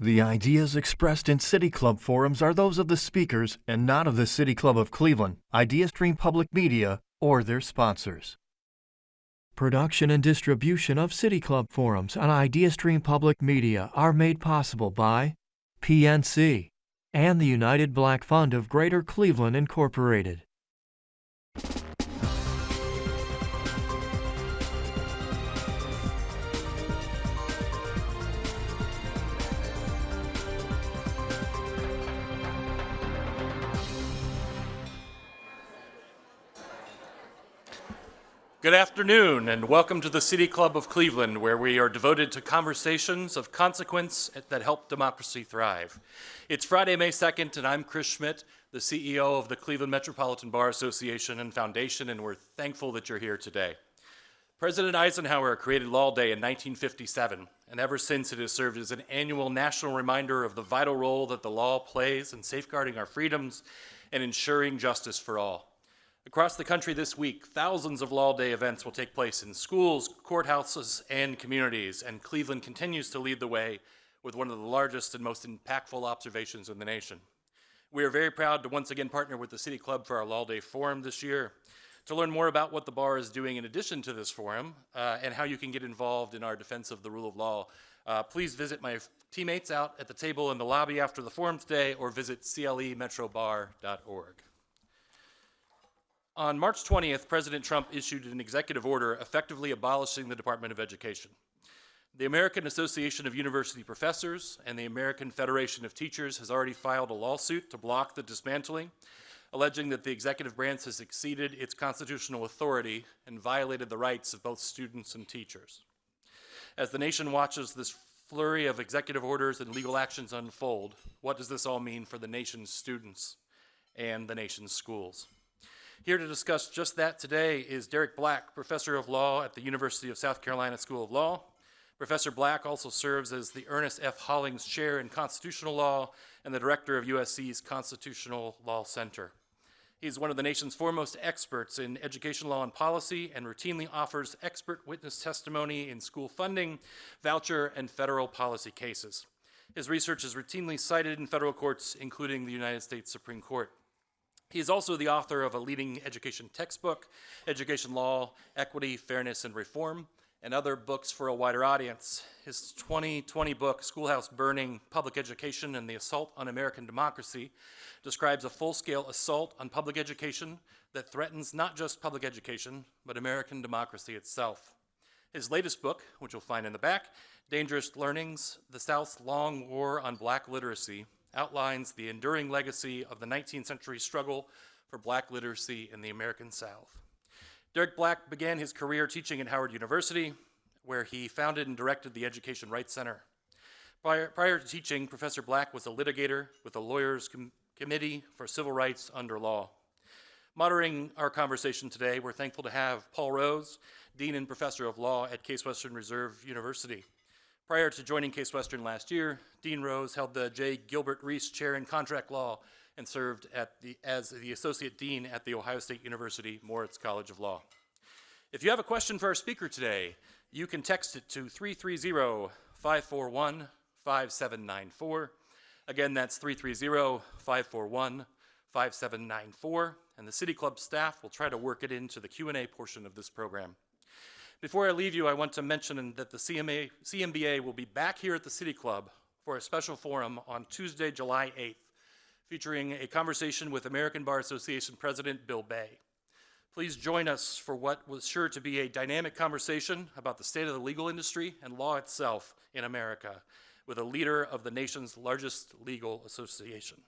The ideas expressed in City Club forums are those of the speakers and not of the City Club of Cleveland, IdeaStream Public Media, or their sponsors. Production and distribution of City Club forums on IdeaStream Public Media are made possible by PNC and the United Black Fund of Greater Cleveland, Incorporated. Good afternoon, and welcome to the City Club of Cleveland, where we are devoted to conversations of consequence that help democracy thrive. It's Friday, May 2nd, and I'm Chris Schmidt, the CEO of the Cleveland Metropolitan Bar Association and Foundation, and we're thankful that you're here today. President Eisenhower created Law Day in 1957, and ever since it has served as an annual national reminder of the vital role that the law plays in safeguarding our freedoms and ensuring justice for all. Across the country this week, thousands of Law Day events will take place in schools, courthouses, and communities, and Cleveland continues to lead the way with one of the largest and most impactful observations in the nation. We are very proud to once again partner with the City Club for our Law Day Forum this year. To learn more about what the bar is doing in addition to this forum and how you can get involved in our defense of the rule of law, please visit my teammates out at the table in the lobby after the forum today or visit clemetrobar.org. On March 20th, President Trump issued an executive order effectively abolishing the Department of Education. The American Association of University Professors and the American Federation of Teachers has already filed a lawsuit to block the dismantling, alleging that the executive branch has exceeded its constitutional authority and violated the rights of both students and teachers. As the nation watches this flurry of executive orders and legal actions unfold, what does this all mean for the nation's students and the nation's schools? Here to discuss just that today is Derek Black, Professor of Law at the University of South Carolina School of Law. Professor Black also serves as the Ernest F. Hollings Chair in Constitutional Law and the Director of USC's Constitutional Law Center. He's one of the nation's foremost experts in education law and policy and routinely offers expert witness testimony in school funding, voucher, and federal policy cases. His research is routinely cited in federal courts, including the United States Supreme Court. He is also the author of a leading education textbook, Education Law, Equity, Fairness, and Reform, and other books for a wider audience. His 2020 book, Schoolhouse Burning: Public Education and the Assault on American Democracy, describes a full-scale assault on public education that threatens not just public education, but American democracy itself. His latest book, which you'll find in the back, Dangerous Learnings: The South's Long War on Black Literacy, outlines the enduring legacy of the 19th century struggle for black literacy in the American South. Derek Black began his career teaching at Howard University, where he founded and directed the Education Rights Center. Prior to teaching, Professor Black was a litigator with the Lawyers Committee for Civil Rights under Law. Moderating our conversation today, we're thankful to have Paul Rose, Dean and Professor of Law at Case Western Reserve University. Prior to joining Case Western last year, Dean Rose held the J. Gilbert Reese Chair in Contract Law and served as the Associate Dean at the Ohio State University Moritz College of Law. If you have a question for our speaker today, you can text it to 330-541-5794. Again, that's 330-541-5794, and the City Club staff will try to work it into the Q&A portion of this program. Before I leave you, I want to mention that the CMBA will be back here at the City Club for a special forum on Tuesday, July 8th, featuring a conversation with American Bar Association President Bill Bay. Please join us for what was sure to be a dynamic conversation about the state of the legal industry and law itself in America, with a leader of the nation's largest legal association.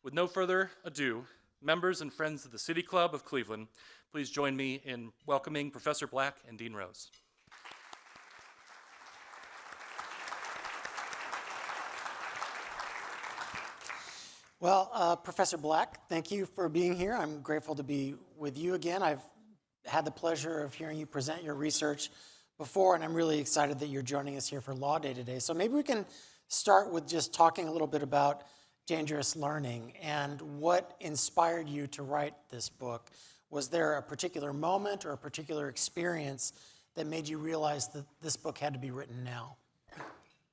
With no further ado, members and friends of the City Club of Cleveland, please join me in welcoming Professor Black and Dean Rose. Well, Professor Black, thank you for being here. I'm grateful to be with you again. I've had the pleasure of hearing you present your research before, and I'm really excited that you're joining us here for Law Day today. So maybe we can start with just talking a little bit about dangerous learning and what inspired you to write this book. Was there a particular moment or a particular experience that made you realize that this book had to be written now?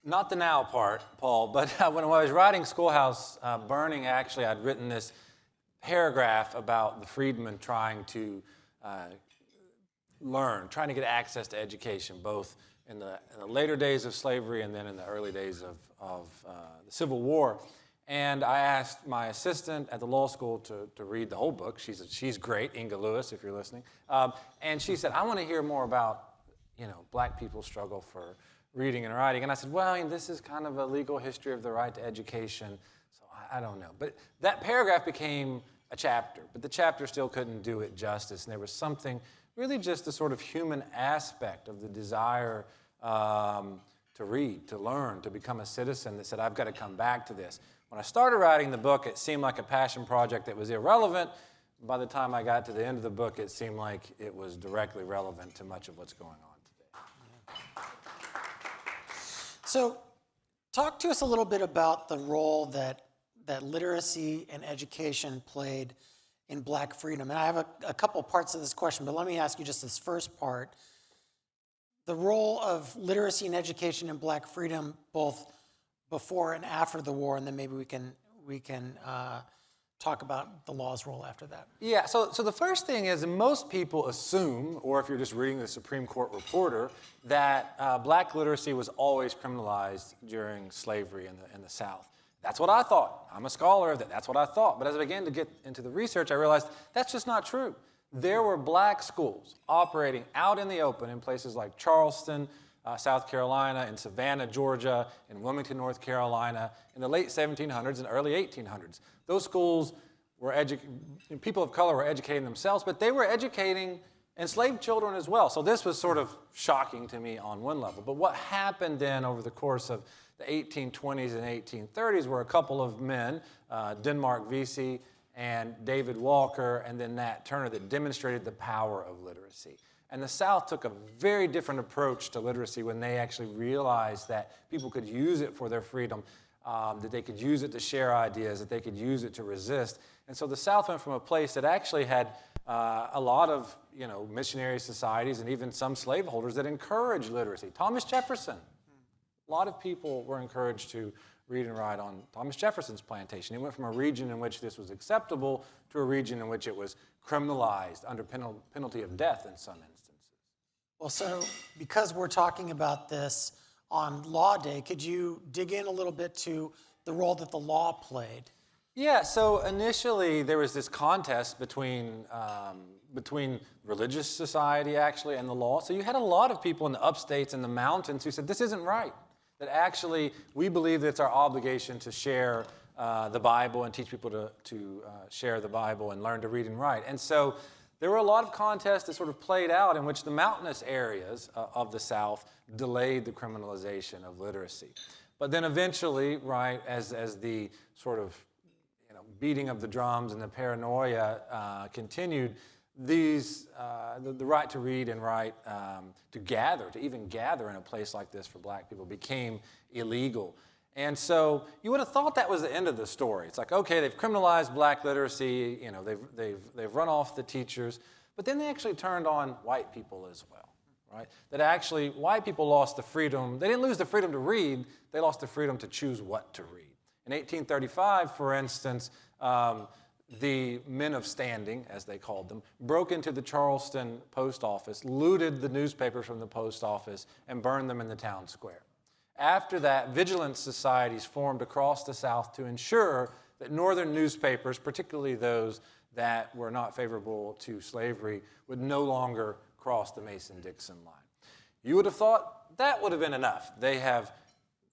Not the now part, Paul, but when I was writing Schoolhouse Burning, actually, I'd written this paragraph about the freedmen trying to learn, trying to get access to education, both in the later days of slavery and then in the early days of the Civil War. And I asked my assistant at the law school to read the whole book. She's great, Inga Lewis, if you're listening. And she said, I want to hear more about, black people's struggle for reading and writing. And I said, well, this is kind of a legal history of the right to education, so I don't know. But that paragraph became a chapter, but the chapter still couldn't do it justice. And there was something, really just the sort of human aspect of the desire to read, to learn, to become a citizen that said, I've got to come back to this. When I started writing the book, it seemed like a passion project that was irrelevant. By the time I got to the end of the book, it seemed like it was directly relevant to much of what's going on today. So talk to us a little bit about the role that literacy and education played in black freedom. And I have a couple parts of this question, but let me ask you just this first part. The role of literacy and education in black freedom, both before and after the war, and then maybe we can talk about the law's role after that. Yeah, so the first thing is most people assume, or if you're just reading the Supreme Court reporter, that black literacy was always criminalized during slavery in the South. That's what I thought. I'm a scholar of that. That's what I thought. But as I began to get into the research, I realized that's just not true. There were black schools operating out in the open in places like Charleston, South Carolina, in Savannah, Georgia, in Wilmington, North Carolina, in the late 1700s and early 1800s. Those schools were people of color were educating themselves, but they were educating enslaved children as well. So this was sort of shocking to me on one level. But what happened then over the course of the 1820s and 1830s were a couple of men, Denmark Vesey and David Walker, and then Nat Turner, that demonstrated the power of literacy. And the South took a very different approach to literacy when they actually realized that people could use it for their freedom, that they could use it to share ideas, that they could use it to resist. And so the South went from a place that actually had a lot of missionary societies and even some slaveholders that encouraged literacy. Thomas Jefferson, a lot of people were encouraged to read and write on Thomas Jefferson's plantation. It went from a region in which this was acceptable to a region in which it was criminalized under penalty of death in some instances. Well, so because we're talking about this on Law Day, could you dig in a little bit to the role that the law played? Yeah, so initially there was this contest between religious society actually and the law. So you had a lot of people in the upstates and the mountains who said, this isn't right. That actually we believe that it's our obligation to share the Bible and teach people to share the Bible and learn to read and write. And so there were a lot of contests that sort of played out in which the mountainous areas of the South delayed the criminalization of literacy. But then eventually, right, as the sort of beating of the drums and the paranoia continued, the right to read and write, to even gather in a place like this for black people became illegal. And so you would have thought that was the end of the story. It's like, okay, they've criminalized black literacy, they've run off the teachers, but then they actually turned on white people as well, right? That actually white people lost the freedom. They didn't lose the freedom to read, they lost the freedom to choose what to read. In 1835, for instance, the men of standing, as they called them, broke into the Charleston post office, looted the newspapers from the post office, and burned them in the town square. After that, vigilance societies formed across the South to ensure that northern newspapers, particularly those that were not favorable to slavery, would no longer cross the Mason-Dixon line. You would have thought that would have been enough. They have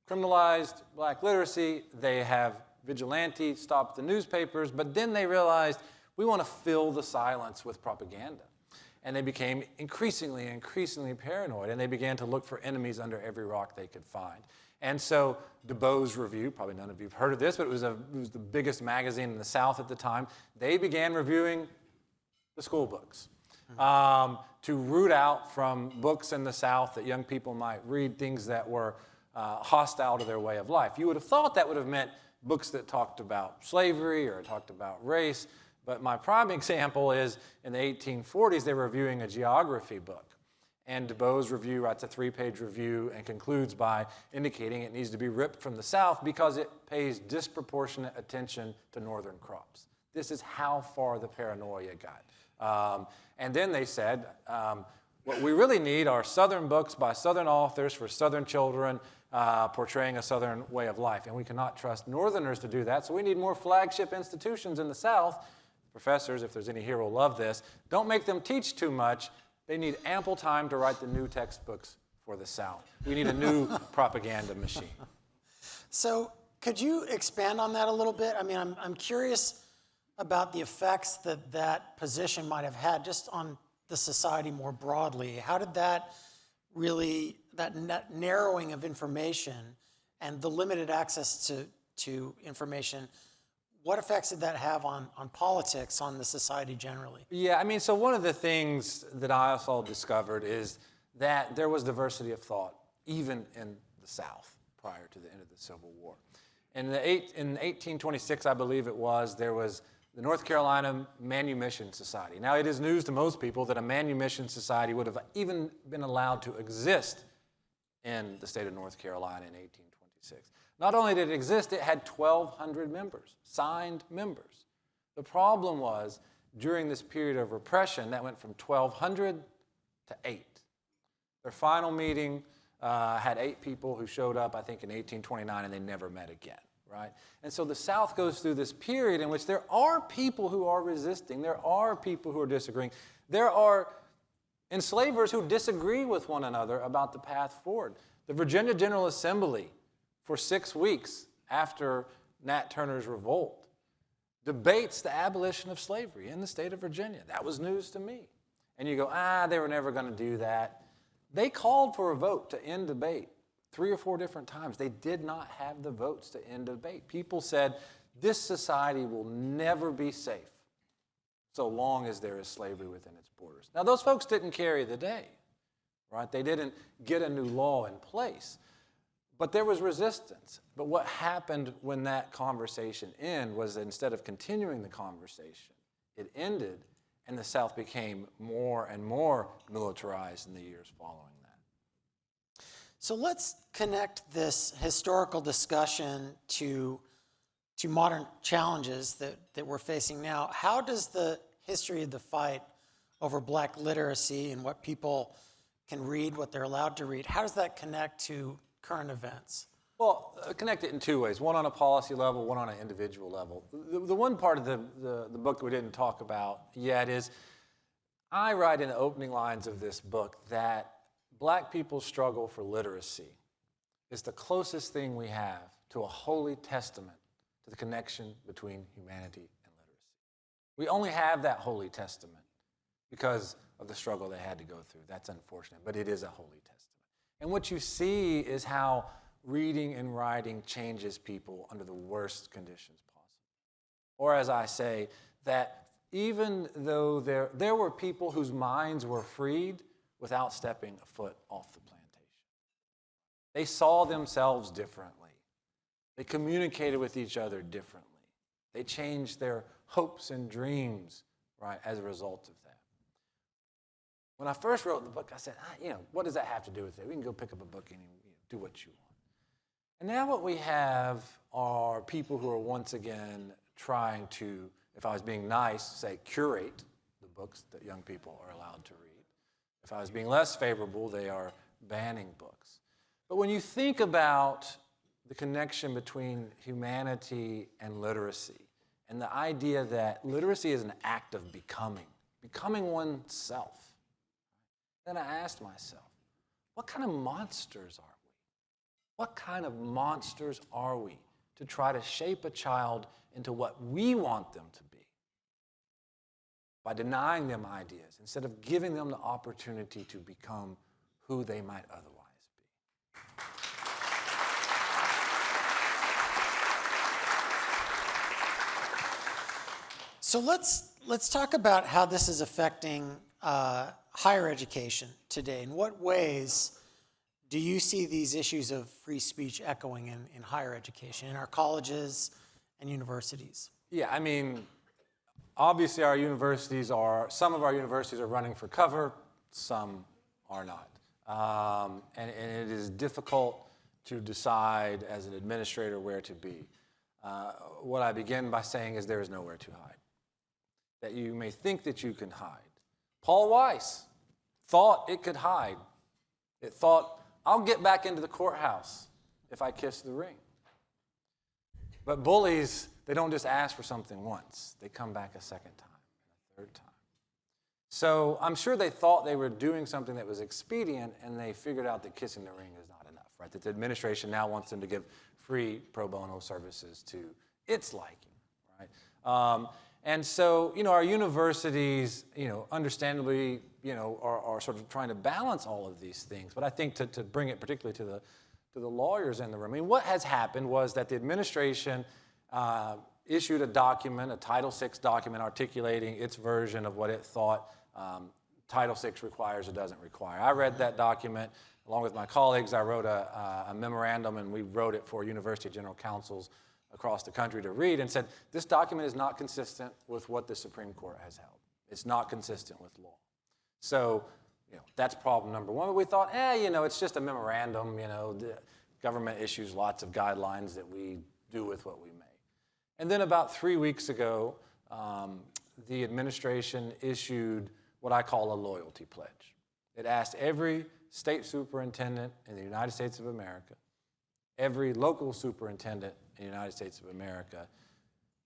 criminalized black literacy, they have vigilante stopped the newspapers, but then they realized we want to fill the silence with propaganda. And they became increasingly paranoid, and they began to look for enemies under every rock they could find. And so DuBose Review, probably none of you have heard of this, but it was the biggest magazine in the South at the time. They began reviewing the school books to root out from books in the South that young people might read, things that were hostile to their way of life. You would have thought that would have meant books that talked about slavery or talked about race. But my prime example is in the 1840s, they were reviewing a geography book. And DeBoe's review writes a 3-page review and concludes by indicating it needs to be ripped from the South because it pays disproportionate attention to northern crops. This is how far the paranoia got. And then they said, what we really need are Southern books by Southern authors for Southern children portraying a Southern way of life. And we cannot trust Northerners to do that, so we need more flagship institutions in the South. Professors, if there's any here, will love this. Don't make them teach too much. They need ample time to write the new textbooks for the South. We need a new propaganda machine. So could you expand on that a little bit? I mean, I'm curious about the effects that that position might have had just on the society more broadly. How did that really, that narrowing of information and the limited access to information, what effects did that have on politics, on the society generally? Yeah, I mean, so one of the things that I also discovered is that there was diversity of thought, even in the South, prior to the end of the Civil War. In 1826, I believe it was, there was the North Carolina Manumission Society. Now, it is news to most people that a manumission society would have even been allowed to exist in the state of North Carolina in 1826. Not only did it exist, it had 1,200 members, signed members. The problem was, during this period of repression, that went from 1,200 to 8. Their final meeting had 8 people who showed up, I think, in 1829, and they never met again, right? And so the South goes through this period in which there are people who are resisting. There are people who are disagreeing. There are enslavers who disagree with one another about the path forward. The Virginia General Assembly, for 6 weeks after Nat Turner's revolt, debates the abolition of slavery in the state of Virginia. That was news to me. And you go, they were never going to do that. They called for a vote to end debate 3 or 4 different times. They did not have the votes to end debate. People said, this society will never be safe so long as there is slavery within its borders. Now, those folks didn't carry the day, right? They didn't get a new law in place. But there was resistance. But what happened when that conversation ended was that instead of continuing the conversation, it ended, and the South became more and more militarized in the years following that. So let's connect this historical discussion to modern challenges that we're facing now. How does the history of the fight over black literacy and what people can read, what they're allowed to read, how does that connect to current events? Well, connect it in 2 ways, one on a policy level, one on an individual level. The one part of the book that we didn't talk about yet is I write in the opening lines of this book that black people's struggle for literacy is the closest thing we have to a holy testament to the connection between humanity and literacy. We only have that holy testament because of the struggle they had to go through. That's unfortunate, but it is a holy testament. And what you see is how reading and writing changes people under the worst conditions possible. Or as I say, that even though there were people whose minds were freed without stepping a foot off the plantation. They saw themselves differently. They communicated with each other differently. They changed their hopes and dreams, right, as a result of that. When I first wrote the book, I said, what does that have to do with it? We can go pick up a book and do what you want. And now what we have are people who are once again trying to, if I was being nice, say curate the books that young people are allowed to read. If I was being less favorable, they are banning books. But when you think about the connection between humanity and literacy, and the idea that literacy is an act of becoming oneself, then I asked myself, what kind of monsters are we? What kind of monsters are we to try to shape a child into what we want them to be by denying them ideas instead of giving them the opportunity to become who they might otherwise be? So let's talk about how this is affecting higher education today. In what ways do you see these issues of free speech echoing in higher education, in our colleges and universities? Yeah, I mean, obviously some of our universities are running for cover, some are not. And it is difficult to decide as an administrator where to be. What I begin by saying is there is nowhere to hide. That you may think that you can hide. Paul Weiss thought it could hide. It thought, I'll get back into the courthouse if I kiss the ring. But bullies, they don't just ask for something once. They come back a second time, a third time. So I'm sure they thought they were doing something that was expedient, and they figured out that kissing the ring is not enough, right? That the administration now wants them to give free pro bono services to its liking, right? And so, our universities, understandably, are sort of trying to balance all of these things. But I think to bring it particularly to the lawyers in the room, what has happened was that the administration issued a document, a Title VI document, articulating its version of what it thought Title VI requires or doesn't require. I read that document along with my colleagues. I wrote a memorandum, and we wrote it for university general counsels across the country to read, and said, this document is not consistent with what the Supreme Court has held. It's not consistent with law. So, that's problem number one. But we thought, it's just a memorandum. The government issues lots of guidelines that we do with what we may. And then about 3 weeks ago, the administration issued what I call a loyalty pledge. It asked every state superintendent in the United States of America, every local superintendent in the United States of America,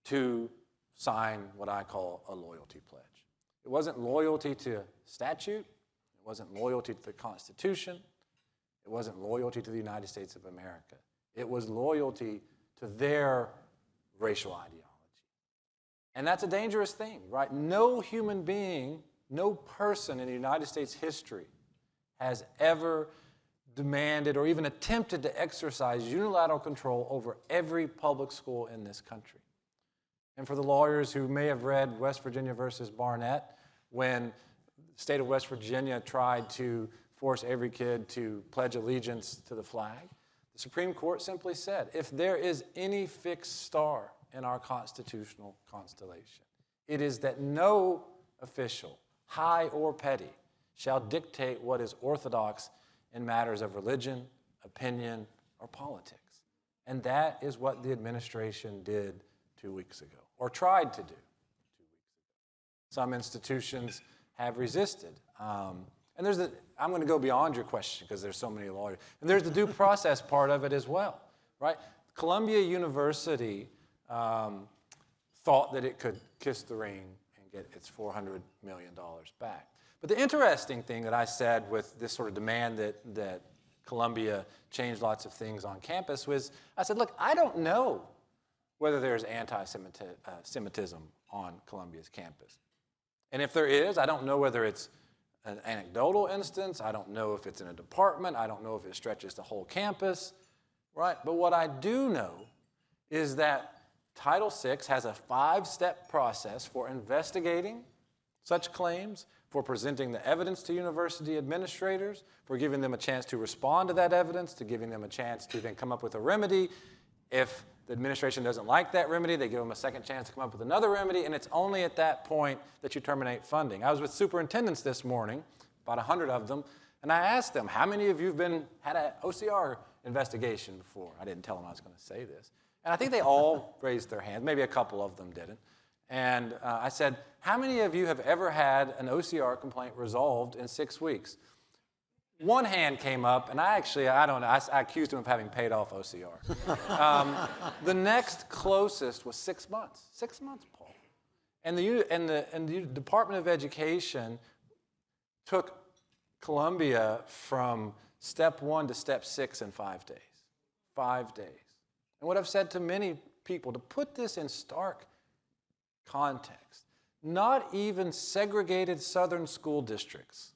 to sign what I call a loyalty pledge. It wasn't loyalty to statute. It wasn't loyalty to the Constitution. It wasn't loyalty to the United States of America. It was loyalty to their racial ideology. And that's a dangerous thing, right? No human being, no person in the United States history has ever demanded or even attempted to exercise unilateral control over every public school in this country. And for the lawyers who may have read West Virginia versus Barnett, when the state of West Virginia tried to force every kid to pledge allegiance to the flag, the Supreme Court simply said, if there is any fixed star in our constitutional constellation, it is that no official, high or petty, shall dictate what is orthodox in matters of religion, opinion, or politics. And that is what the administration did 2 weeks ago, or tried to do 2 weeks ago. Some institutions have resisted. And I'm going to go beyond your question because there's so many lawyers. And there's the due process part of it as well, right? Columbia University thought that it could kiss the ring and get its $400 million back. But the interesting thing that I said with this sort of demand that Columbia change lots of things on campus was, I said, look, I don't know whether there's anti-Semitism on Columbia's campus. And if there is, I don't know whether it's an anecdotal instance. I don't know if it's in a department. I don't know if it stretches the whole campus, right? But what I do know is that Title VI has a 5-step process for investigating such claims, for presenting the evidence to university administrators, for giving them a chance to respond to that evidence, to giving them a chance to then come up with a remedy. If the administration doesn't like that remedy, they give them a second chance to come up with another remedy, and it's only at that point that you terminate funding. I was with superintendents this morning, about 100 of them, and I asked them, how many of you have had an OCR investigation before? I didn't tell them I was going to say this. And I think they all raised their hands. Maybe a couple of them didn't. And I said, how many of you have ever had an OCR complaint resolved in 6 weeks? One hand came up, and I don't know, I accused him of having paid off OCR. The next closest was 6 months. 6 months, Paul. And the Department of Education took Columbia from step 1 to step 6 in 5 days. 5 days. And what I've said to many people, to put this in stark context, not even segregated southern school districts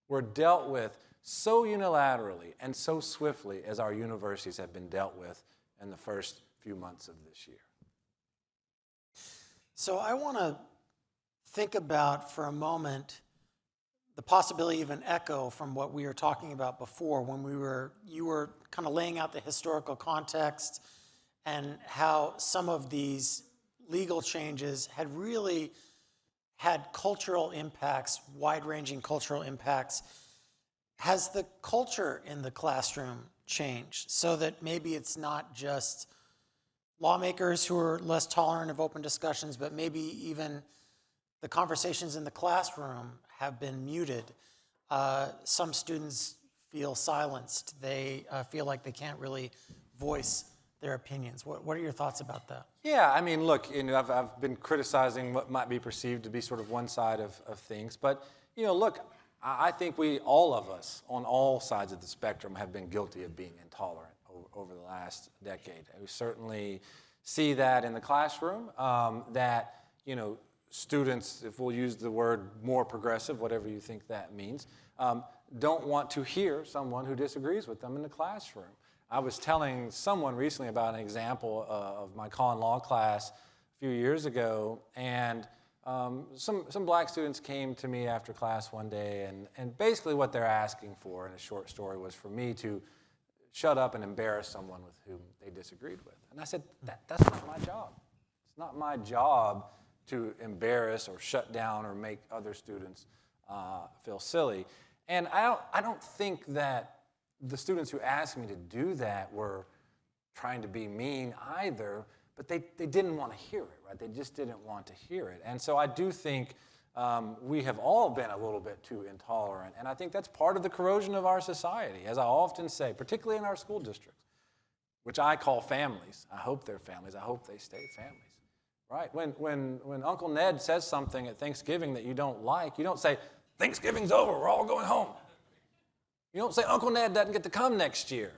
were dealt with so unilaterally and so swiftly as our universities have been dealt with in the first few months of this year. So I want to think about for a moment the possibility of an echo from what we were talking about before when you were kind of laying out the historical context and how some of these legal changes had really had cultural impacts, wide-ranging cultural impacts. has the culture in the classroom changed so that maybe it's not just lawmakers who are less tolerant of open discussions, but maybe even the conversations in the classroom have been muted? Some students feel silenced. They feel like they can't really voice their opinions. What are your thoughts about that? Yeah, I mean, look, I've been criticizing what might be perceived to be sort of one side of things, but look, I think all of us on all sides of the spectrum have been guilty of being intolerant over the last decade. We certainly see that in the classroom, that students, if we'll use the word more progressive, whatever you think that means, don't want to hear someone who disagrees with them in the classroom. I was telling someone recently about an example of my con law class a few years ago, and some black students came to me after class one day, and basically what they're asking for in a short story was for me to shut up and embarrass someone with whom they disagreed with. And I said, that's not my job. It's not my job to embarrass or shut down or make other students feel silly. And I don't think that the students who asked me to do that were trying to be mean either, but they didn't want to hear it, right? They just didn't want to hear it. And so I do think we have all been a little bit too intolerant, and I think that's part of the corrosion of our society, as I often say, particularly in our school districts, which I call families. I hope they're families. I hope they stay families, right? When Uncle Ned says something at Thanksgiving that you don't like, you don't say, Thanksgiving's over, we're all going home. You don't say, Uncle Ned doesn't get to come next year,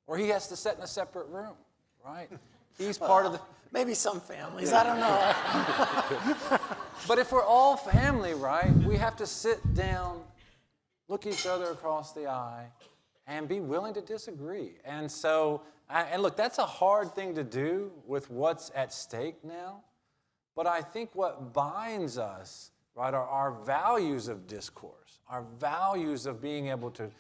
or he has to sit in a separate room, right? He's part of the... Maybe some families, I don't know. But if we're all family, right, we have to sit down, look each other across the eye, and be willing to disagree. And so, and look, that's a hard thing to do with what's at stake now. But I think what binds us, right, are our values of discourse, our values of being able to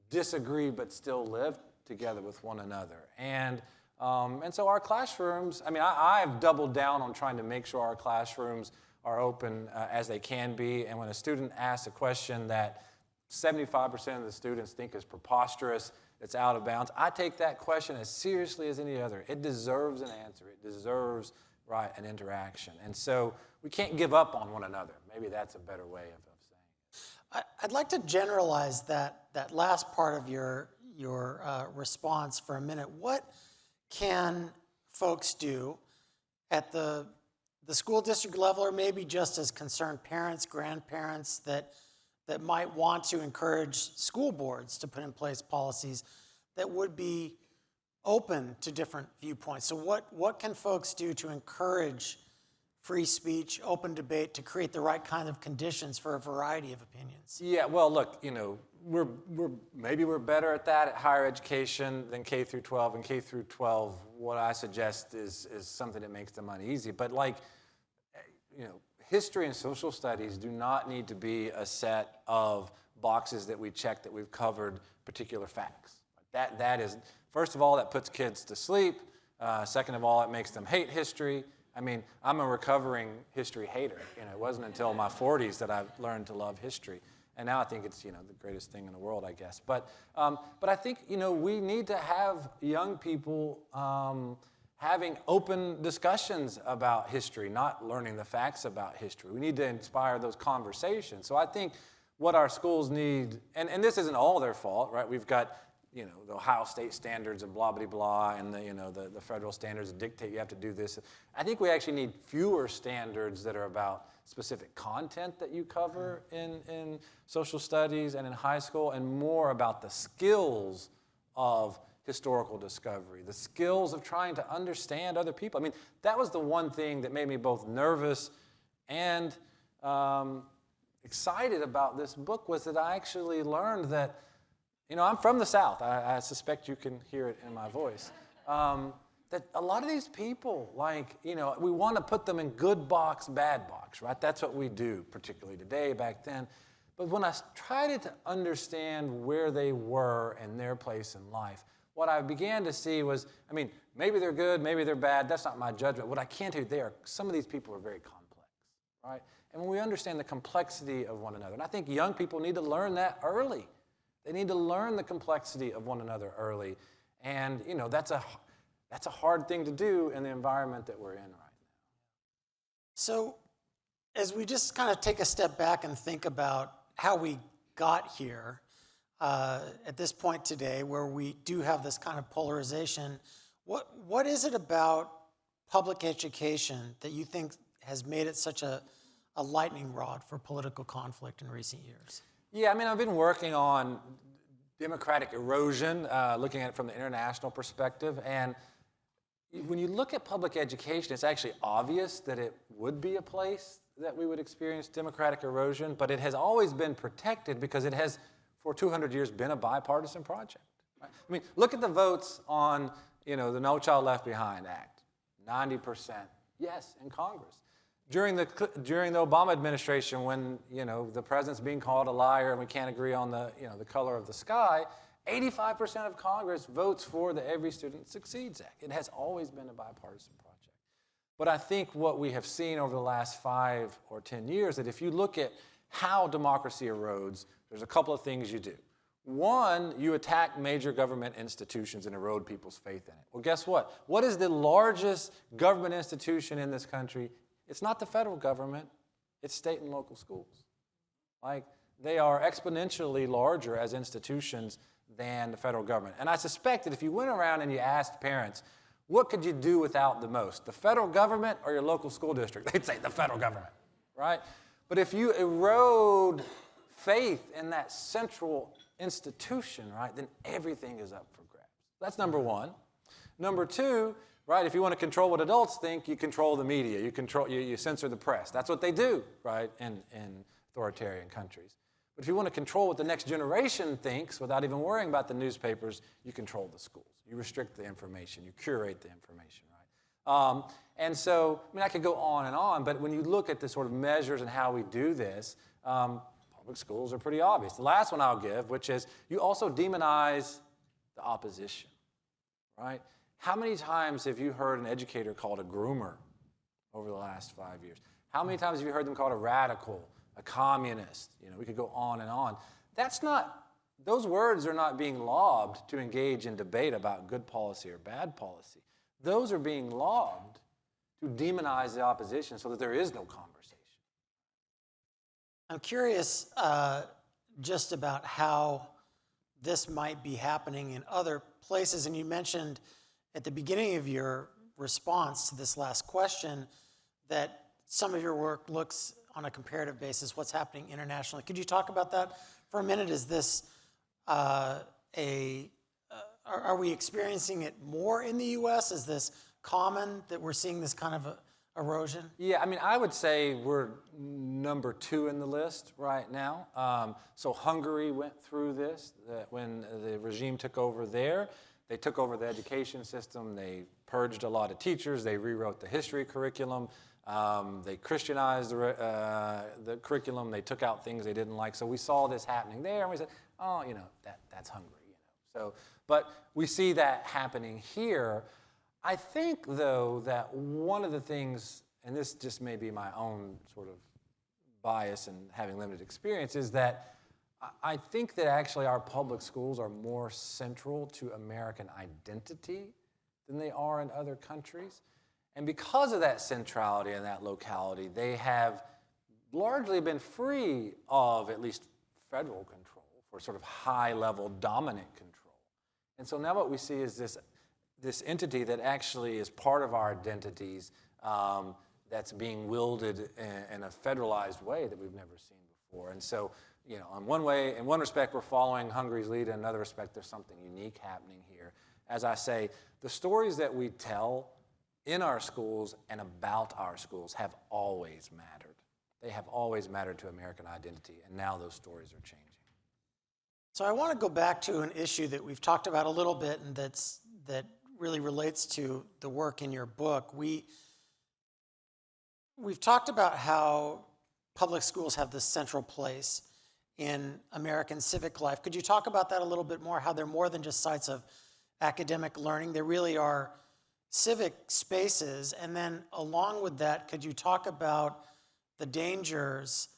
disagree but still live together with one another. And so our classrooms, I mean, I've doubled down on trying to make sure our classrooms are open as they can be. And when a student asks a question that 75% of the students think is preposterous, it's out of bounds, I take that question as seriously as any other. It deserves an answer. It deserves, right, an interaction. And so we can't give up on one another. Maybe that's a better way of saying it. I'd like to generalize that last part of your response for a minute. What can folks do at the school district level, or maybe just as concerned parents, grandparents, that might want to encourage school boards to put in place policies that would be open to different viewpoints? So what can folks do to encourage free speech, open debate, to create the right kind of conditions for a variety of opinions? Yeah, well, look, maybe we're better at that at higher education than K through 12. And K through 12, what I suggest is something that makes them uneasy. But history and social studies do not need to be a set of boxes that we check that we've covered particular facts. That is, first of all, that puts kids to sleep. Second of all, it makes them hate history. I mean, I'm a recovering history hater. It wasn't until my 40s that I learned to love history. And now I think it's, the greatest thing in the world, I guess. But I think, we need to have young people having open discussions about history, not learning the facts about history. We need to inspire those conversations. So I think what our schools need, and this isn't all their fault, right? We've got, the Ohio State standards and blah, blah, blah, and the federal standards that dictate you have to do this. I think we actually need fewer standards that are about specific content that you cover in social studies and in high school, and more about the skills of historical discovery, the skills of trying to understand other people. I mean, that was the one thing that made me both nervous and excited about this book, was that I actually learned that, I'm from the South. I suspect you can hear it in my voice. That a lot of these people, we want to put them in good box, bad box, right? That's what we do, particularly today, back then. But when I tried to understand where they were and their place in life, what I began to see was, maybe they're good, maybe they're bad. That's not my judgment. What I can tell you, some of these people are very complex, right? And when we understand the complexity of one another, and I think young people need to learn that early. They need to learn the complexity of one another early. And, that's a hard thing to do in the environment that we're in right now. So as we just kind of take a step back and think about how we got here at this point today, where we do have this kind of polarization, what is it about public education that you think has made it such a lightning rod for political conflict in recent years? Yeah, I've been working on democratic erosion, looking at it from the international perspective. And when you look at public education, it's actually obvious that it would be a place that we would experience democratic erosion, but it has always been protected because it has, for 200 years, been a bipartisan project. Right? Look at the votes on, the No Child Left Behind Act. 90% yes in Congress. During the Obama administration, when the president's being called a liar and we can't agree on the color of the sky, 85% of Congress votes for the Every Student Succeeds Act. It has always been a bipartisan project. But I think what we have seen over the last 5 or 10 years, that if you look at how democracy erodes, there's a couple of things you do. One, you attack major government institutions and erode people's faith in it. Well, guess what? What is the largest government institution in this country? It's not the federal government, it's state and local schools. They are exponentially larger as institutions than the federal government. And I suspect that if you went around and you asked parents, what could you do without the most, the federal government or your local school district? They'd say the federal government, right? But if you erode faith in that central institution, right, then everything is up for grabs. That's number one. Number two, right, if you want to control what adults think, you control the media, you censor the press. That's what they do, right, in authoritarian countries. But if you want to control what the next generation thinks without even worrying about the newspapers, you control the schools. You restrict the information. You curate the information, right? And so, I could go on, but when you look at the sort of measures and how we do this, public schools are pretty obvious. The last one I'll give, which is you also demonize the opposition, right? How many times have you heard an educator called a groomer over the last 5 years? How many times have you heard them called a radical, a communist? We could go on and on. Those words are not being lobbed to engage in debate about good policy or bad policy. Those are being lobbed to demonize the opposition so that there is no conversation. I'm curious just about how this might be happening in other places. And you mentioned at the beginning of your response to this last question that some of your work looks on a comparative basis what's happening internationally. Could you talk about that for a minute? Is this are we experiencing it more in the U.S.? Is this common that we're seeing this kind of erosion? Yeah, I would say we're number 2 in the list right now. So Hungary went through this when the regime took over there. They took over the education system. They purged a lot of teachers. They rewrote the history curriculum. They Christianized the curriculum. They took out things they didn't like. So we saw this happening there, and we said, oh, that's Hungary. So, but we see that happening here. I think, though, that one of the things, and this just may be my own sort of bias and having limited experience, is that I think that actually our public schools are more central to American identity than they are in other countries. And because of that centrality and that locality, they have largely been free of at least federal control for sort of high-level dominant control. And so now what we see is this entity that actually is part of our identities that's being wielded in a federalized way that we've never seen before. And so, in one respect, we're following Hungary's lead. In another respect, there's something unique happening here. As I say, the stories that we tell in our schools and about our schools have always mattered. They have always mattered to American identity, and now those stories are changing. So I want to go back to an issue that we've talked about a little bit, and that really relates to the work in your book. We've talked about how public schools have this central place in American civic life. Could you talk about that a little bit more, how they're more than just sites of academic learning? They really are civic spaces. And then along with that, could you talk about the dangers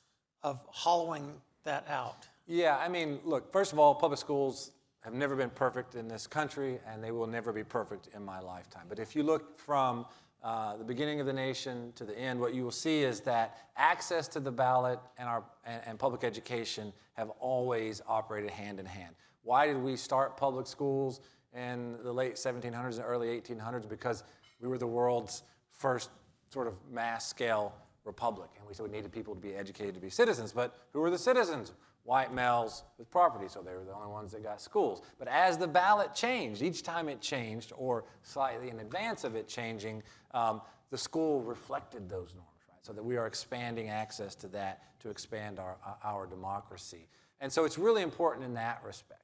of hollowing that out? Yeah, I mean, look, first of all, public schools have never been perfect in this country, and they will never be perfect in my lifetime. But if you look from the beginning of the nation to the end, what you will see is that access to the ballot and public education have always operated hand in hand. Why did we start public schools in the late 1700s and early 1800s? Because we were the world's first sort of mass-scale republic, and we said we needed people to be educated to be citizens. But who were the citizens? White males with property, so they were the only ones that got schools. But as the ballot changed, each time it changed, or slightly in advance of it changing, the school reflected those norms, right? So that we are expanding access to that to expand our democracy. And so it's really important in that respect,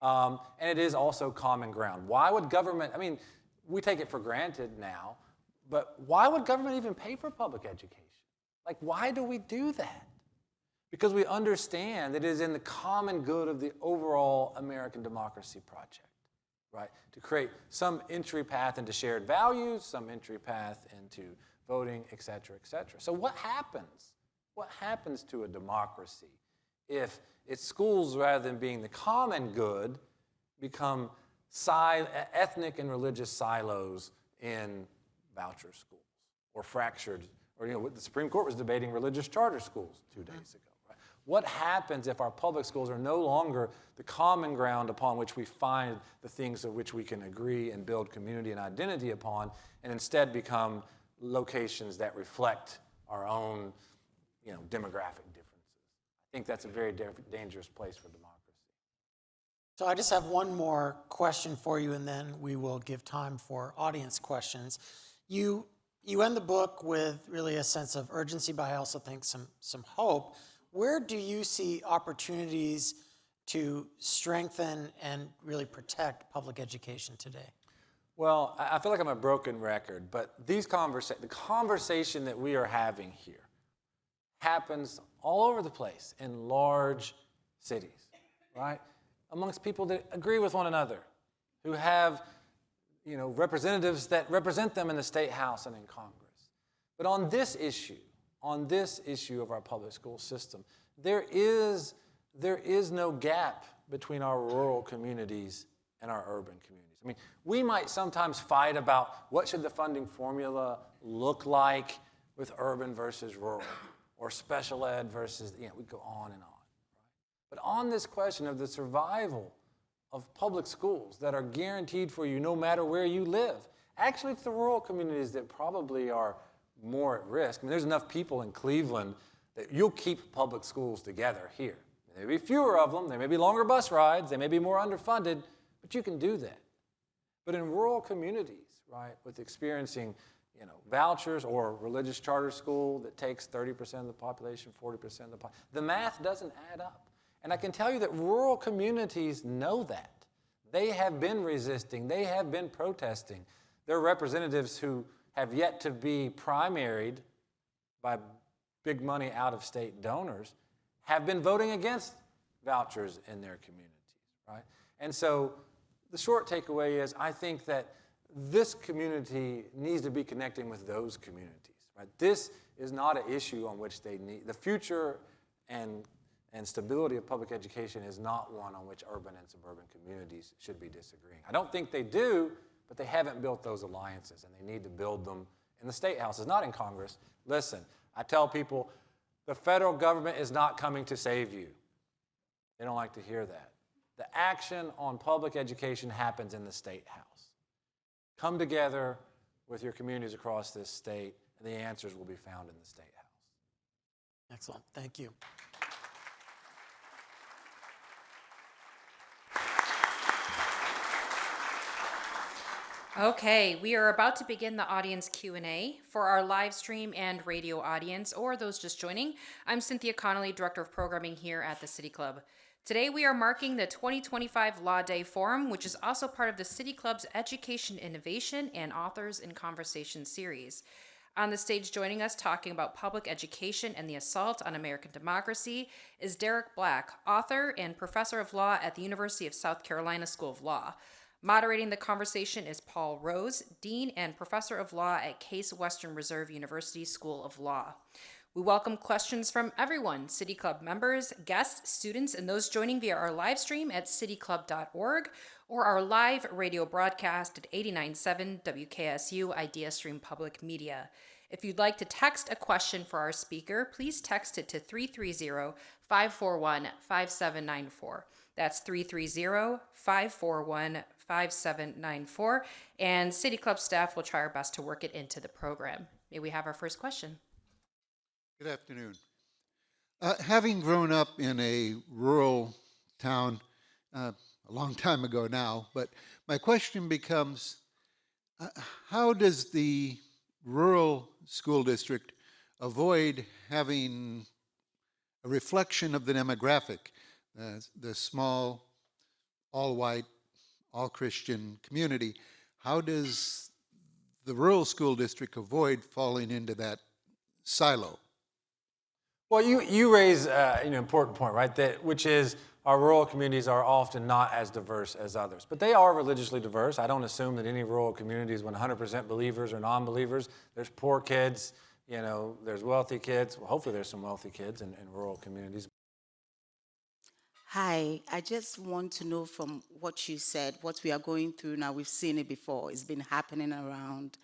right? And it is also common ground. Why would government, I mean, we take it for granted now, but why would government even pay for public education? Like, why do we do that? Because we understand that it is in the common good of the overall American democracy project, right? To create some entry path into shared values, some entry path into voting, et cetera, et cetera. So what happens? What happens to a democracy if its schools, rather than being the common good, become ethnic and religious silos in voucher schools, or fractured, or the Supreme Court was debating religious charter schools 2 days ago. What happens if our public schools are no longer the common ground upon which we find the things of which we can agree and build community and identity upon, and instead become locations that reflect our own, demographic differences? I think that's a very dangerous place for democracy. So I just have one more question for you, and then we will give time for audience questions. You end the book with really a sense of urgency, but I also think some hope. Where do you see opportunities to strengthen and really protect public education today? Well, I feel like I'm a broken record, but the conversation that we are having here happens all over the place in large cities, right? Amongst people that agree with one another, who have, representatives that represent them in the State House and in Congress. But on this issue of our public school system, there is no gap between our rural communities and our urban communities. I mean, we might sometimes fight about what should the funding formula look like with urban versus rural, or special ed versus, we go on and on. Right? But on this question of the survival of public schools that are guaranteed for you no matter where you live, actually it's the rural communities that probably are more at risk. I mean, there's enough people in Cleveland that you'll keep public schools together here. There may be fewer of them, there may be longer bus rides, they may be more underfunded, but you can do that. But in rural communities, right, with experiencing, vouchers or religious charter school that takes 30% of the population, 40% of the population, the math doesn't add up. And I can tell you that rural communities know that. They have been resisting, they have been protesting. There are representatives who have yet to be primaried by big money out-of-state donors, have been voting against vouchers in their communities, right? And so the short takeaway is I think that this community needs to be connecting with those communities, right? This is not an issue on which they need, the future and stability of public education is not one on which urban and suburban communities should be disagreeing. I don't think they do, but they haven't built those alliances, and they need to build them in the state houses, not in Congress. Listen, I tell people, the federal government is not coming to save you. They don't like to hear that. The action on public education happens in the state house. Come together with your communities across this state, and the answers will be found in the state house. Excellent. Thank you. Okay, we are about to begin the audience Q&A. For our live stream and radio audience, or those just joining, I'm Cynthia Connolly, Director of Programming here at the City Club. Today we are marking the 2025 Law Day Forum, which is also part of the City Club's Education Innovation and Authors in Conversation series. On the stage joining us talking about public education and the assault on American democracy is Derek Black, author and professor of law at the University of South Carolina School of Law. Moderating the conversation is Paul Rose, Dean and Professor of Law at Case Western Reserve University School of Law. We welcome questions from everyone, City Club members, guests, students, and those joining via our live stream at cityclub.org or our live radio broadcast at 89.7 WKSU Idea Stream Public Media. If you'd like to text a question for our speaker, please text it to 330-541-5794. That's 330-541-5794, and City Club staff will try our best to work it into the program. May we have our first question? Good afternoon. Having grown up in a rural town a long time ago now, but my question becomes, how does the rural school district avoid having a reflection of the demographic, the small, all-white, all-Christian community? How does the rural school district avoid falling into that silo? Well, you raise an important point, right? Which is our rural communities are often not as diverse as others, but they are religiously diverse. I don't assume that any rural community is 100% believers or non-believers. There's poor kids, there's wealthy kids. Well, hopefully there's some wealthy kids in rural communities. Hi, I just want to know from what you said, what we are going through now. We've seen it before. It's been happening around.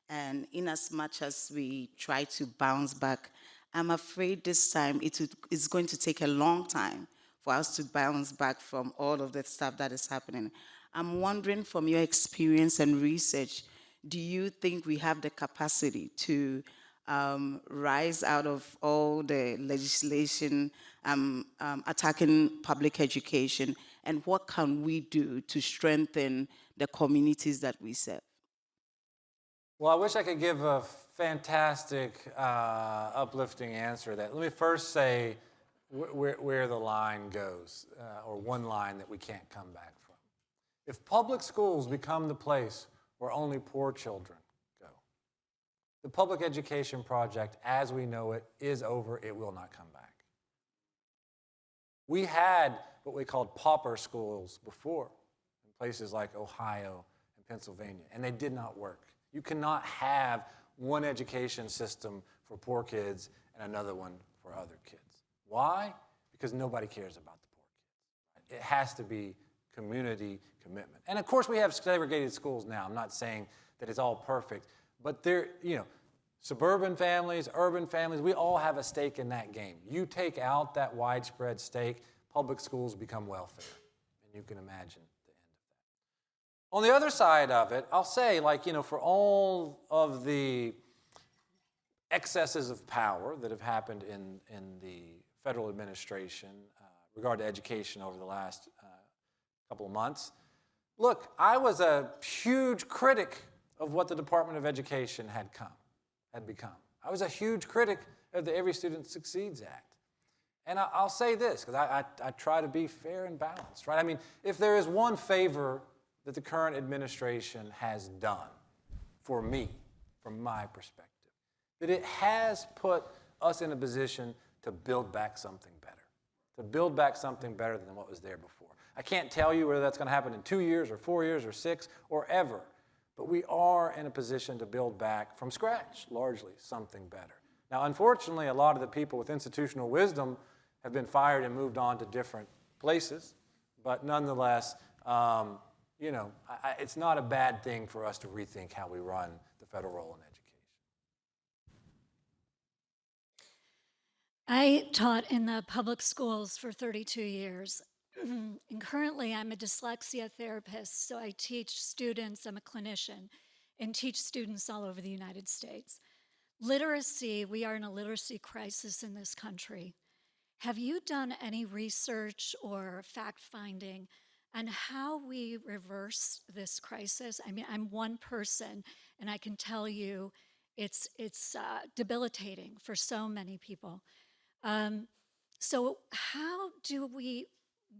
And in as much as we try to bounce back, I'm afraid this time it's going to take a long time for us to bounce back from all of the stuff that is happening. I'm wondering, from your experience and research, do you think we have the capacity to rise out of all the legislation attacking public education, and what can we do to strengthen the communities that we serve? Well, I wish I could give a fantastic, uplifting answer to that. Let me first say where the line goes, or one line that we can't come back from. If public schools become the place where only poor children go, the public education project, as we know it, is over. It will not come back. We had what we called pauper schools before in places like Ohio and Pennsylvania, and they did not work. You cannot have one education system for poor kids and another one for other kids. Why? Because nobody cares about the poor kids. It has to be community commitment. And of course we have segregated schools now. I'm not saying that it's all perfect, but they're, suburban families, urban families, we all have a stake in that game. You take out that widespread stake, public schools become welfare. And you can imagine the end of that. On the other side of it, I'll say, for all of the excesses of power that have happened in the federal administration regard to education over the last couple of months, look, I was a huge critic of what the Department of Education had become. I was a huge critic of the Every Student Succeeds Act. And I'll say this, because I try to be fair and balanced, right? I mean, if there is one favor that the current administration has done for me, from my perspective, that it has put us in a position to build back something better, than what was there before. I can't tell you whether that's going to happen in 2 years or 4 years or 6 or ever, but we are in a position to build back from scratch, largely, something better. Now, unfortunately, a lot of the people with institutional wisdom have been fired and moved on to different places, but nonetheless, it's not a bad thing for us to rethink how we run the federal role in education. I taught in the public schools for 32 years. And currently, I'm a dyslexia therapist, so I teach students, I'm a clinician, and teach students all over the United States. Literacy, we are in a literacy crisis in this country. Have you done any research or fact-finding on how we reverse this crisis? I mean, I'm one person, and I can tell you it's debilitating for so many people. So how do we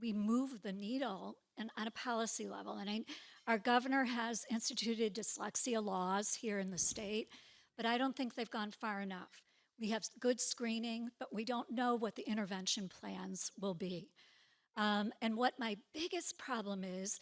move the needle on a policy level? And our governor has instituted dyslexia laws here in the state, but I don't think they've gone far enough. We have good screening, but we don't know what the intervention plans will be. And what my biggest problem is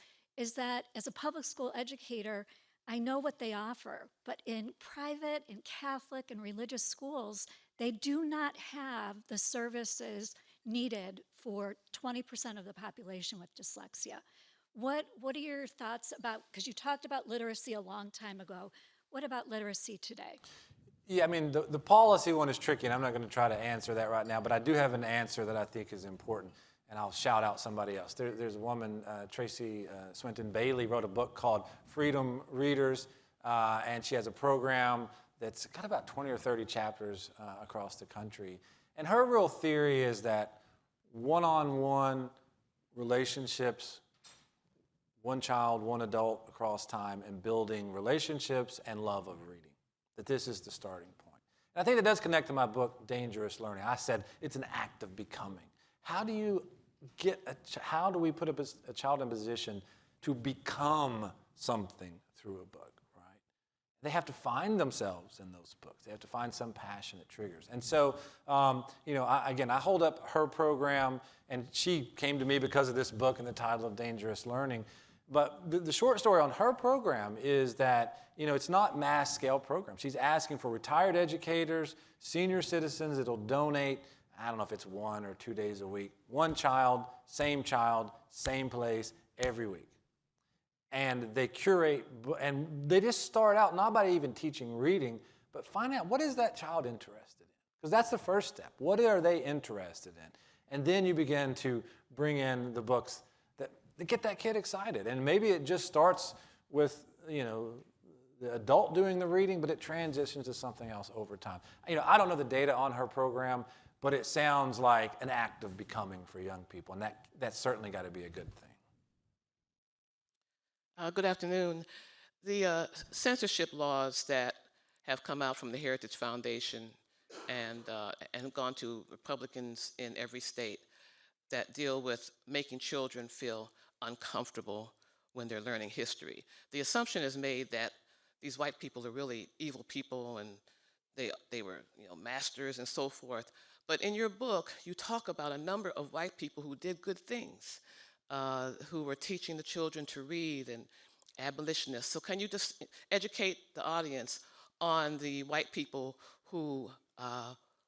that as a public school educator, I know what they offer, but in private and Catholic and religious schools, They do not have the services needed for 20% of the population with dyslexia. What are your thoughts about, because you talked about literacy a long time ago, what about literacy today? Yeah, I mean, the policy one is tricky, and I'm not going to try to answer that right now, but I do have an answer that I think is important, and I'll shout out somebody else. There's a woman, Tracy Swinton Bailey, wrote a book called Freedom Readers, and she has a program that's got about 20 or 30 chapters across the country. And her real theory is that one-on-one relationships, one child, one adult across time, and building relationships and love of reading, that this is the starting point. And I think that does connect to my book, Dangerous Learning. I said it's an act of becoming. How do you how do we put a child in a position to become something through a book, right? They have to find themselves in those books. They have to find some passion that triggers. And so, I hold up her program, and she came to me because of this book and the title of Dangerous Learning. But the short story on her program is that, it's not mass scale program. She's asking for retired educators, senior citizens that'll donate, I don't know if it's 1 or 2 days a week, one child, same place, every week. And they curate, and they just start out not by even teaching reading, but find out what is that child interested in? Because that's the first step. What are they interested in? And then you begin to bring in the books that get that kid excited. And maybe it just starts with, the adult doing the reading, but it transitions to something else over time. I don't know the data on her program, but it sounds like an act of becoming for young people, and that's certainly got to be a good thing. Good afternoon. The censorship laws that have come out from the Heritage Foundation and gone to Republicans in every state that deal with making children feel uncomfortable when they're learning history. The assumption is made that these white people are really evil people and they were masters and so forth. But in your book, you talk about a number of white people who did good things, who were teaching the children to read, and abolitionists. So can you just educate the audience on the white people who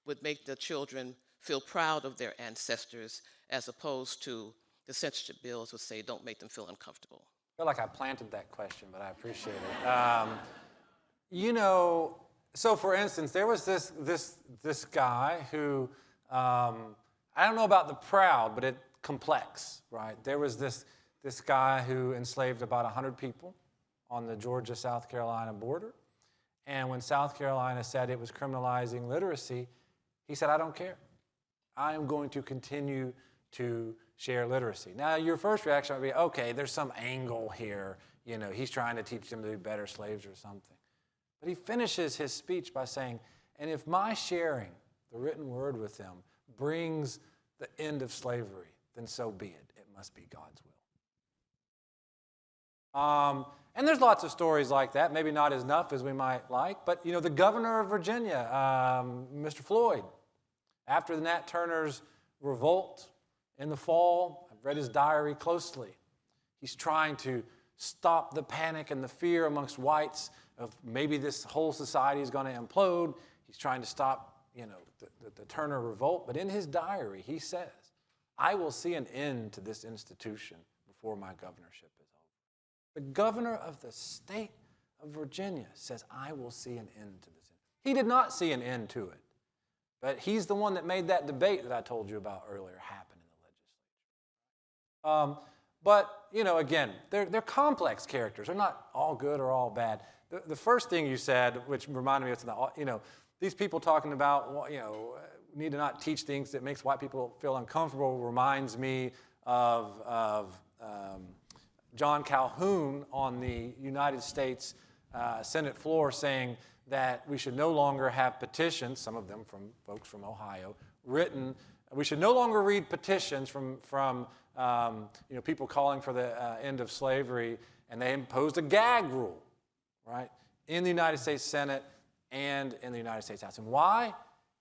would make the children feel proud of their ancestors, as opposed to the censorship bills would say, don't make them feel uncomfortable? I feel like I planted that question, but I appreciate it. So for instance, there was this guy who, I don't know about the proud, but complex, right? There was this guy who enslaved about 100 people on the Georgia-South Carolina border. And when South Carolina said it was criminalizing literacy, he said, I don't care. I am going to continue to share literacy. Now, your first reaction would be, okay, there's some angle here. He's trying to teach them to be better slaves or something. But he finishes his speech by saying, and if my sharing the written word with them brings the end of slavery, then so be it. It must be God's will. And there's lots of stories like that, maybe not as enough as we might like, but the governor of Virginia, Mr. Floyd, after the Nat Turner's revolt in the fall, I've read his diary closely. He's trying to stop the panic and the fear amongst whites of maybe this whole society is going to implode. He's trying to stop, the Turner revolt. But in his diary, he says, I will see an end to this institution before my governorship is over. The governor of the state of Virginia says, I will see an end to this. He did not see an end to it. But he's the one that made that debate that I told you about earlier happen in the legislature. But, again, they're complex characters. They're not all good or all bad. The first thing you said, which reminded me of, these people talking about, need to not teach things that makes white people feel uncomfortable, reminds me of John Calhoun on the United States Senate floor saying that we should no longer have petitions, some of them from folks from Ohio, written. We should no longer read petitions from people calling for the end of slavery, and they imposed a gag rule, right, in the United States Senate and in the United States House. And why?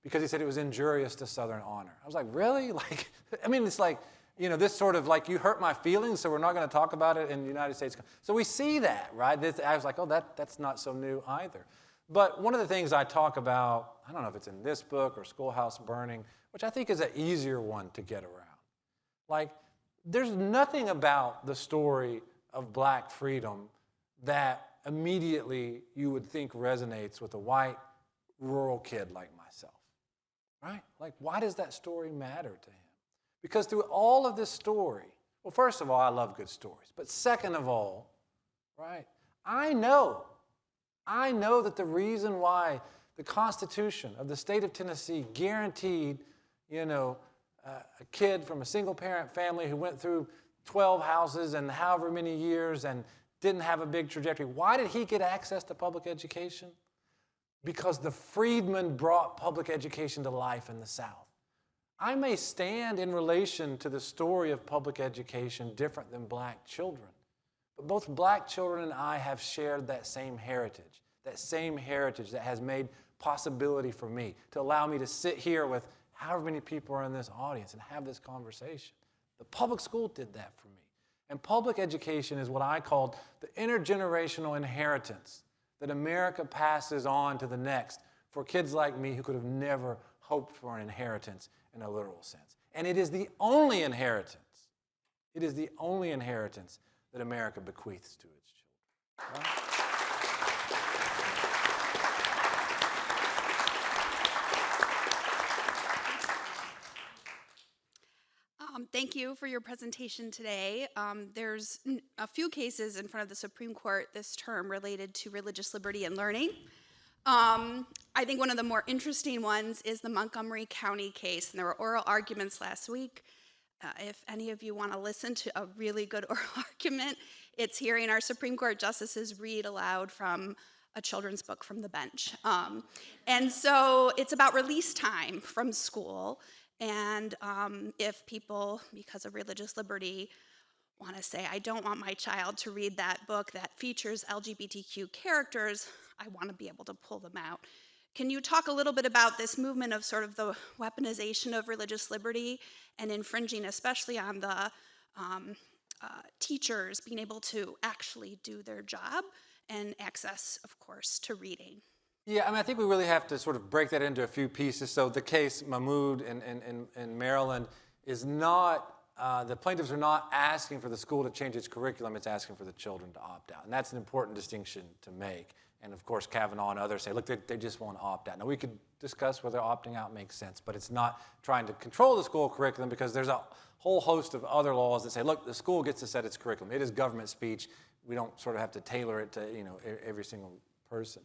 Because he said it was injurious to Southern honor. I was like, really? It's like, this sort of like, you hurt my feelings, so we're not going to talk about it in the United States. So we see that, right? I was like, oh, that's not so new either. But one of the things I talk about, I don't know if it's in this book or Schoolhouse Burning, which I think is an easier one to get around. Like, there's nothing about the story of black freedom that immediately you would think resonates with a white rural kid like myself, right? Like, why does that story matter to him? Because through all of this story, well, first of all, I love good stories. But second of all, right, I know that the reason why the Constitution of the state of Tennessee guaranteed, a kid from a single-parent family who went through 12 houses and however many years and didn't have a big trajectory. Why did he get access to public education? Because the freedmen brought public education to life in the South. I may stand in relation to the story of public education different than black children, but both black children and I have shared that same heritage that has made possibility for me to allow me to sit here with however many people are in this audience and have this conversation. The public school did that for me. And public education is what I called the intergenerational inheritance that America passes on to the next for kids like me who could have never hoped for an inheritance in a literal sense. And it is the only inheritance, that America bequeaths to its children. Right? Thank you for your presentation today. There's a few cases in front of the Supreme Court this term related to religious liberty and learning. I think one of the more interesting ones is the Montgomery County case, and there were oral arguments last week. If any of you want to listen to a really good oral argument, it's hearing our Supreme Court justices read aloud from a children's book from the bench. And so it's about release time from school. And if people, because of religious liberty, want to say, I don't want my child to read that book that features LGBTQ characters, I want to be able to pull them out. Can you talk a little bit about this movement of sort of the weaponization of religious liberty and infringing especially on the teachers being able to actually do their job and access, of course, to reading? Yeah, I think we really have to sort of break that into a few pieces. So the case, Mahmoud in Maryland, is not, the plaintiffs are not asking for the school to change its curriculum, it's asking for the children to opt out. And that's an important distinction to make. And of course, Kavanaugh and others say, look, they just want to opt out. Now, we could discuss whether opting out makes sense, but it's not trying to control the school curriculum because there's a whole host of other laws that say, look, the school gets to set its curriculum. It is government speech. We don't sort of have to tailor it to every single person.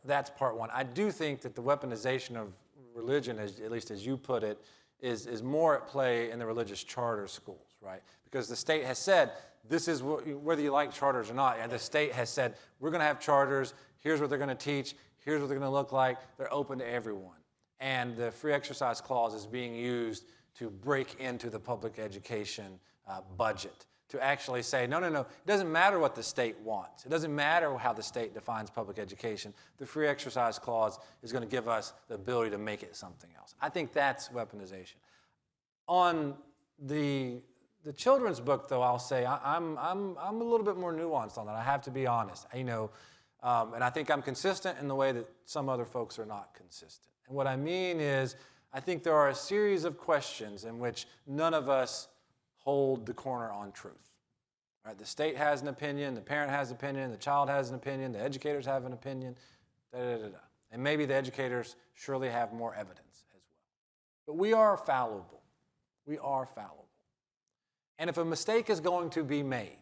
That's part one. I do think that the weaponization of religion, at least as you put it, is more at play in the religious charter schools, right? Because the state has said, this is whether you like charters or not, and the state has said, we're going to have charters, here's what they're going to teach, here's what they're going to look like, they're open to everyone. And the free exercise clause is being used to break into the public education budget, to actually say, no, it doesn't matter what the state wants. It doesn't matter how the state defines public education. The free exercise clause is going to give us the ability to make it something else. I think that's weaponization. On the children's book, though, I'll say I'm a little bit more nuanced on that. I have to be honest. And I think I'm consistent in the way that some other folks are not consistent. And what I mean is, I think there are a series of questions in which none of us hold the corner on truth. Right? The state has an opinion, the parent has an opinion, the child has an opinion, the educators have an opinion, And maybe the educators surely have more evidence as well. But we are fallible. We are fallible. And if a mistake is going to be made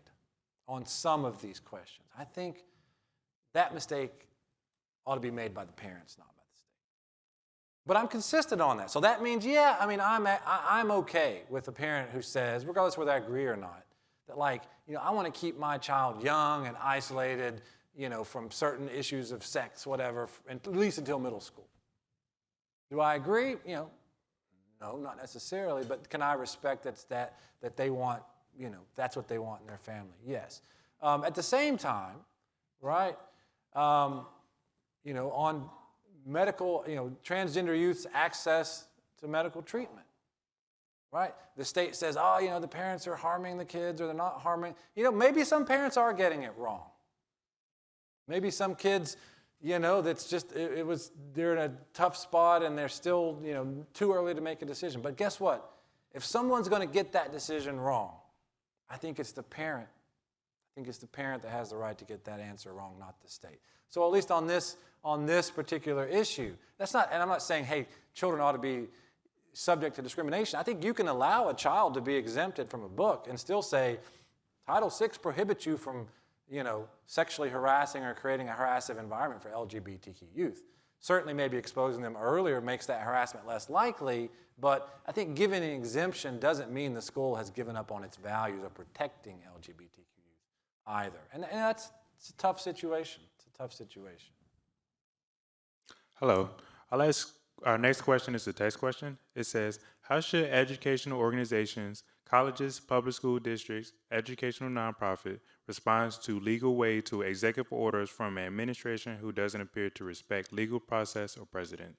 on some of these questions, I think that mistake ought to be made by the parents, not by the state. But I'm consistent on that. So that means, I'm okay with a parent who says, regardless of whether I agree or not, that I want to keep my child young and isolated, from certain issues of sex, whatever, at least until middle school. Do I agree? No, not necessarily, but can I respect that they want, that's what they want in their family? Yes. At the same time, right, on medical, transgender youth's access to medical treatment, right? The state says, the parents are harming the kids or they're not harming. Maybe some parents are getting it wrong. Maybe some kids, that's just, they're in a tough spot and they're still, too early to make a decision. But guess what? If someone's going to get that decision wrong, I think it's the parent. I think it's the parent that has the right to get that answer wrong, not the state. So at least on this particular issue, and I'm not saying, hey, children ought to be subject to discrimination. I think you can allow a child to be exempted from a book and still say, Title VI prohibits you from, sexually harassing or creating a harassive environment for LGBTQ youth. Certainly maybe exposing them earlier makes that harassment less likely, but I think giving an exemption doesn't mean the school has given up on its values of protecting LGBTQ youth either. And it's a tough situation. It's a tough situation. Hello. Our next question is a text question. It says, how should educational organizations, colleges, public school districts, educational nonprofit respond to legal way to executive orders from an administration who doesn't appear to respect legal process or precedent?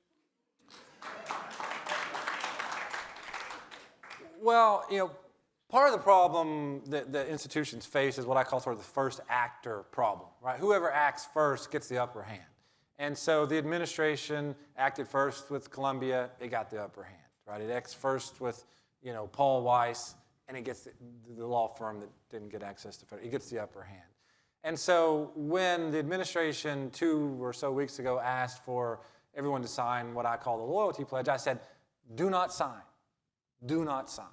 Well, part of the problem that the institutions face is what I call sort of the first actor problem, right? Whoever acts first gets the upper hand. And so the administration acted first with Columbia, it got the upper hand, right? It acts first with, Paul Weiss, and it gets the law firm that didn't get access to federal, it gets the upper hand. And so when the administration 2 or so weeks ago asked for everyone to sign what I call the loyalty pledge, I said, do not sign. Do not sign.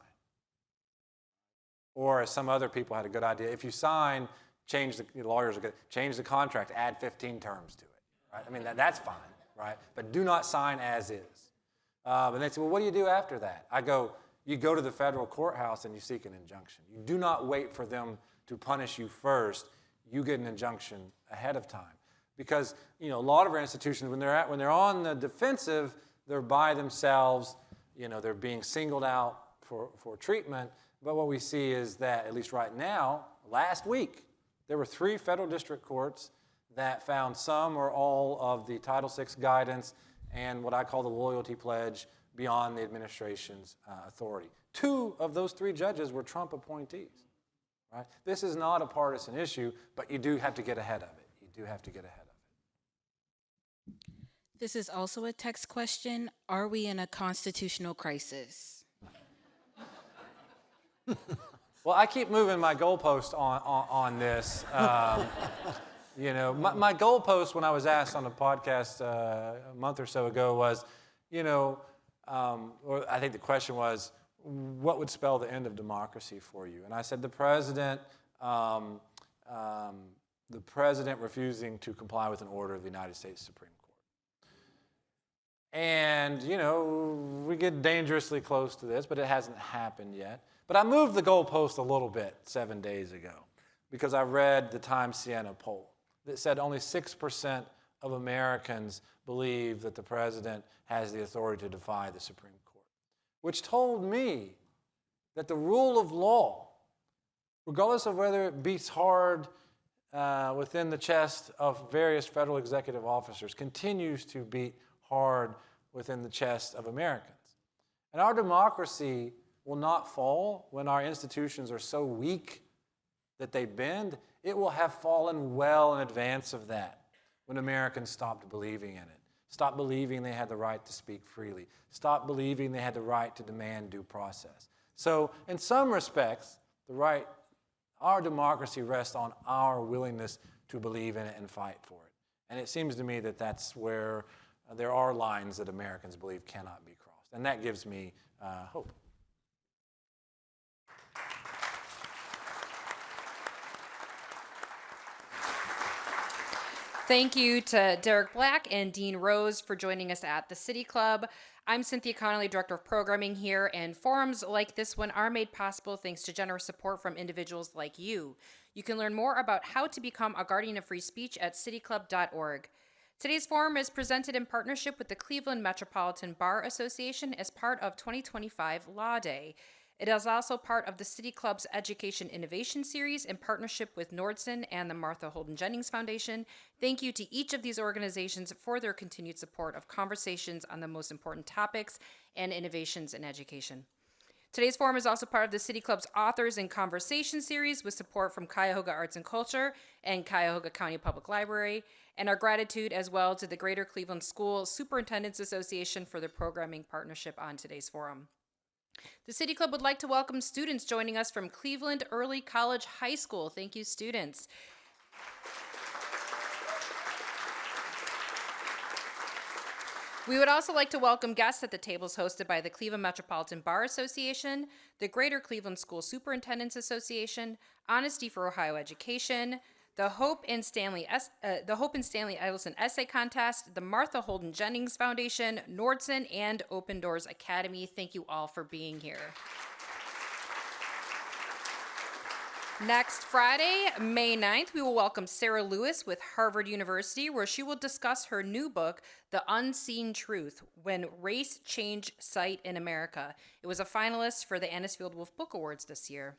Or as some other people had a good idea, if you sign, lawyers are good, change the contract, add 15 terms to it. Right? I mean, that's fine, right? But do not sign as is. And they say, well, what do you do after that? I go, you go to the federal courthouse and you seek an injunction. You do not wait for them to punish you first. You get an injunction ahead of time. Because, a lot of our institutions, when they're on the defensive, they're by themselves, they're being singled out for treatment. But what we see is that, at least right now, last week, there were 3 federal district courts that found some or all of the Title VI guidance and what I call the loyalty pledge beyond the administration's authority. 2 of those 3 judges were Trump appointees. Right? This is not a partisan issue, but you do have to get ahead of it. You do have to get ahead of it. This is also a text question. Are we in a constitutional crisis? Well, I keep moving my goalpost on this. My goalpost when I was asked on a podcast a month or so ago was, or I think the question was, what would spell the end of democracy for you? And I said the president refusing to comply with an order of the United States Supreme Court. And, we get dangerously close to this, but it hasn't happened yet. But I moved the goalpost a little bit 7 days ago because I read the Times Siena poll that said only 6% of Americans believe that the president has the authority to defy the Supreme Court, which told me that the rule of law, regardless of whether it beats hard within the chest of various federal executive officers, continues to beat hard within the chest of Americans. And our democracy will not fall when our institutions are so weak that they bend. It will have fallen well in advance of that when Americans stopped believing in it, stopped believing they had the right to speak freely, stopped believing they had the right to demand due process. So in some respects, our democracy rests on our willingness to believe in it and fight for it. And it seems to me that that's where there are lines that Americans believe cannot be crossed. And that gives me hope. Thank you to Derek Black and Dean Rose for joining us at the City Club. I'm Cynthia Connolly, Director of Programming here, and forums like this one are made possible thanks to generous support from individuals like you. You can learn more about how to become a guardian of free speech at cityclub.org. Today's forum is presented in partnership with the Cleveland Metropolitan Bar Association as part of 2025 Law Day. It is also part of the City Club's Education Innovation Series in partnership with Nordson and the Martha Holden Jennings Foundation. Thank you to each of these organizations for their continued support of conversations on the most important topics and innovations in education. Today's forum is also part of the City Club's Authors in Conversation series with support from Cuyahoga Arts and Culture and Cuyahoga County Public Library, and our gratitude as well to the Greater Cleveland School Superintendents Association for their programming partnership on today's forum. The City Club would like to welcome students joining us from Cleveland Early College High School. Thank you, students. We would also like to welcome guests at the tables hosted by the Cleveland Metropolitan Bar Association, the Greater Cleveland School Superintendents Association, Honesty for Ohio Education, the Hope and Stanley Edelson Essay Contest, the Martha Holden Jennings Foundation, Nordson, and Open Doors Academy. Thank you all for being here. Next Friday, May 9th, we will welcome Sarah Lewis with Harvard University, where she will discuss her new book, The Unseen Truth, When Race Changed Sight in America. It was a finalist for the Anisfield Wolf Book Awards this year.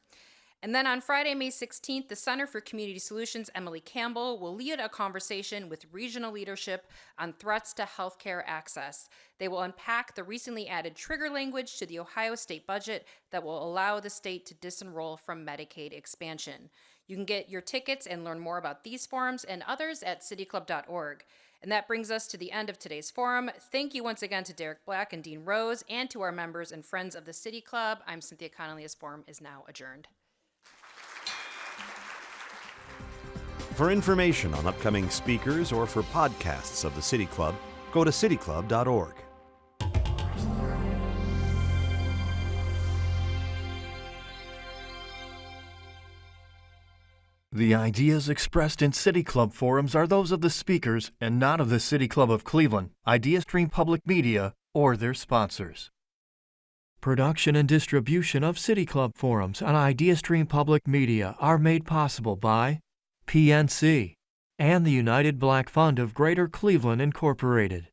And then on Friday, May 16th, the Center for Community Solutions, Emily Campbell, will lead a conversation with regional leadership on threats to healthcare access. They will unpack the recently added trigger language to the Ohio state budget that will allow the state to disenroll from Medicaid expansion. You can get your tickets and learn more about these forums and others at cityclub.org. And that brings us to the end of today's forum. Thank you once again to Derek Black and Dean Rose, and to our members and friends of the City Club. I'm Cynthia Connolly. This forum is now adjourned. For information on upcoming speakers or for podcasts of the City Club, go to cityclub.org. The ideas expressed in City Club forums are those of the speakers and not of the City Club of Cleveland, IdeaStream Public Media, or their sponsors. Production and distribution of City Club forums on IdeaStream Public Media are made possible by PNC and the United Black Fund of Greater Cleveland, Incorporated.